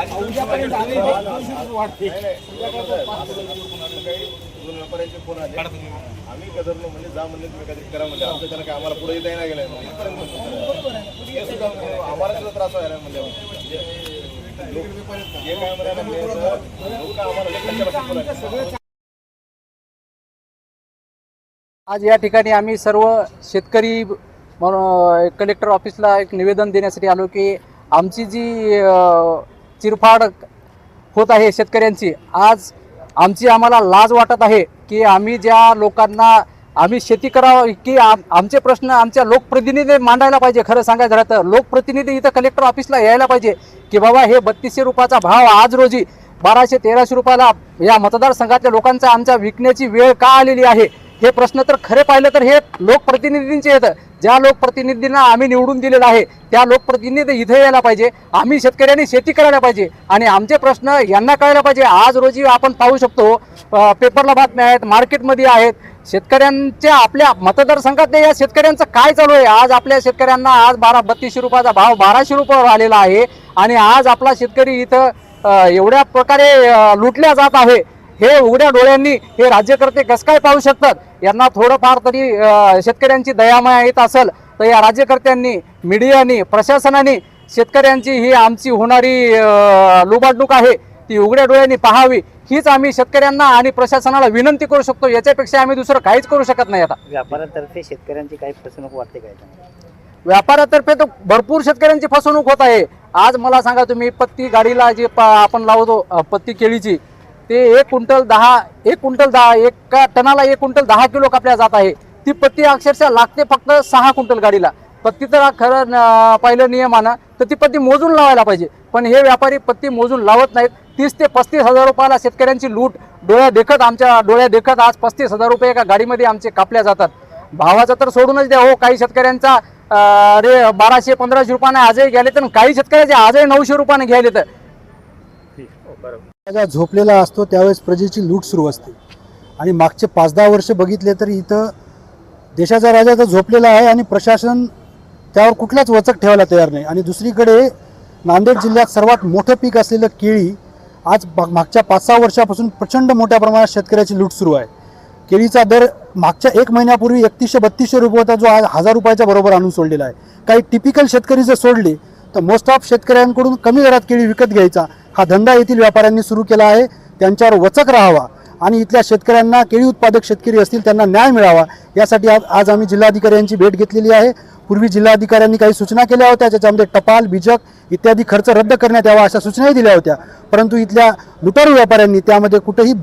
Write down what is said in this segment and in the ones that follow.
उद्यापर्यंत आम्ही वाटते व्यापाऱ्यांचे फोन आले आम्ही गदरलो म्हणजे जा म्हणले तुम्ही काहीतरी करा म्हणजे आमचं त्याला काय आम्हाला पुढे येता नाही गेलं हे सुद्धा आम्हाला सुद्धा त्रास व्हायला म्हणजे हे काय म्हणायला लोक आम्हाला आज या ठिकाणी आम्ही सर्व शेतकरी कलेक्टर ऑफिसला एक निवेदन देण्यासाठी आलो की आमची जी चिरफाड होत आहे शेतकऱ्यांची, आज आम्हाला लाज वाटत आहे की आम्ही ज्या लोकांना आम्ही शेती करावं की आमचे प्रश्न आमच्या लोकप्रतिनिधी मांडायला पाहिजे. खरं सांगायचं झालं तर लोकप्रतिनिधी इथं कलेक्टर ऑफिसला यायला पाहिजे की बाबा हे 3200 रुपयाचा भाव आज रोजी 1200-1300 रुपयाला या मतदारसंघातल्या लोकांचा आमच्या विकण्याची वेळ का आलेली आहे. हे प्रश्न तर खरे पाहिलं तर हे लोकप्रतिनिधींचे आहेत. ज्या लोकप्रतिनिधींना आम्ही निवडून दिलेलं आहे त्या लोकप्रतिनिधी इथे यायला पाहिजे. आम्ही शेतकऱ्यांनी शेती करायला पाहिजे आणि आमचे प्रश्न यांना कळायला पाहिजे. आज रोजी आपण पाहू शकतो पेपरला बातम्या आहेत, मार्केटमध्ये आहेत, शेतकऱ्यांच्या आपल्या मतदारसंघातल्या या शेतकऱ्यांचं काय चालू आहे. आज आपल्या शेतकऱ्यांना आज 3200 रुपयाचा भाव 1200 रुपयावर आलेला आहे आणि आज आपला शेतकरी इथं एवढ्या प्रकारे लुटल्या जात आहे. हे उघड्या डोळ्यांनी हे राज्यकर्ते कसं काय पाहू शकतात. यांना थोडंफार तरी शेतकऱ्यांची दयामाया येत असेल तर या राज्यकर्त्यांनी, मीडियानी, प्रशासनाने शेतकऱ्यांची ही आमची होणारी लुबाडणूक आहे ती उघड्या डोळ्यांनी पाहावी, हीच आम्ही शेतकऱ्यांना आणि प्रशासनाला विनंती करू शकतो. याच्यापेक्षा आम्ही दुसरं काहीच करू शकत नाही. आता व्यापाऱ्यांतर्फे शेतकऱ्यांची काही फसवणूक वाटते काय? व्यापाऱ्यातर्फे तर भरपूर शेतकऱ्यांची फसवणूक होत आहे. आज मला सांगा तुम्ही, पत्ती गाडीला जी आपण लावतो पत्ती केळीची, ते एक क्विंटल एका टनाला 1 क्विंटल 10 किलो कापल्या जात आहे. ती पत्ती अक्षरशः लागते फक्त 6 क्विंटल गाडीला. पत्ती तर खरं पाहिलं नियमानं तर ती पत्ती मोजून लावायला पाहिजे, पण हे व्यापारी पत्ती मोजून लावत नाहीत. 30 ते 35 हजार रुपयाला शेतकऱ्यांची लूट आमच्या डोळ्या देखत आज 35 हजार रुपये एका गाडीमध्ये आमचे कापल्या जातात. भावाचं तर सोडूनच द्या हो. काही शेतकऱ्यांचा 1200-1500 रुपयाने आजही घ्यायले तर काही शेतकऱ्याचे आजही 900 रुपयाने घ्यायले. तर राजा झोपलेला असतो त्यावेळेस प्रजेची लूट सुरू असते आणि मागचे 5-10 वर्ष बघितले तर इथं देशाचा राजा तर झोपलेला आहे आणि प्रशासन त्यावर कुठलाच वचक ठेवायला तयार नाही. आणि दुसरीकडे नांदेड जिल्ह्यात सर्वात मोठं पीक असलेलं केळी आज मागच्या 5-6 वर्षापासून प्रचंड मोठ्या प्रमाणात शेतकऱ्याची लूट सुरू आहे. केळीचा दर मागच्या 1 महिन्यापूर्वी 3100-3200 रुपये होता, जो आज 1000 रुपयाच्या बरोबर आणून सोडलेला आहे. काही टिपिकल शेतकरी जर सोडले तर मोस्ट ऑफ शेतकऱ्यांकडून कमी दरात केळी विकत घ्यायचा हा धंदा येथील व्यापाऱ्यांनी सुरू केला आहे. त्यांच्यावर वचक राहावा आणि इथल्या शेतकऱ्यांना, केळी उत्पादक शेतकरी असतील त्यांना न्याय मिळावा यासाठी आज आम्ही जिल्हाधिकाऱ्यांची भेट घेतलेली आहे. पूर्वी जिल्हाधिकाऱ्यांनी काही सूचना केल्या होत्या, ज्याच्यामध्ये टपाल, बीजक इत्यादी खर्च रद्द करण्यात यावा अशा सूचनाही दिल्या होत्या. परंतु इथल्या लुटारू व्यापाऱ्यांनी त्यामध्ये कुठेही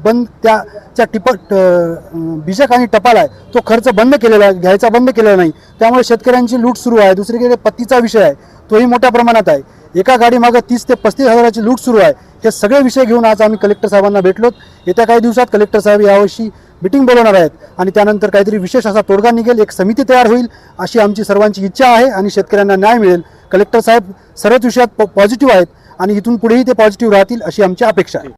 बीजक आणि टपाल आहे तो खर्च घ्यायचा बंद केलेला नाही. त्यामुळे शेतकऱ्यांची लूट सुरू आहे. दुसरीकडे पत्तीचा विषय आहे तोही मोठ्या प्रमाणात आहे. एका गाडीमागं 30 ते 35 हजाराची लूट सुरू आहे. हे सगळे विषय घेऊन आज आम्ही कलेक्टर साहेबांना भेटलोत. येत्या काही दिवसात कलेक्टर साहेब यावर्षी मीटिंग बोलवणार आहेत आणि त्यानंतर काहीतरी विशेष असा तोडगा निघेल, एक समिती तयार होईल अशी आमची सर्वांची इच्छा आहे आणि शेतकऱ्यांना न्याय मिळेल. कलेक्टर साहेब सर्वच विषयात पॉझिटिव्ह आहेत आणि इथून पुढेही ते पॉझिटिव्ह राहतील अशी आमची अपेक्षा आहे.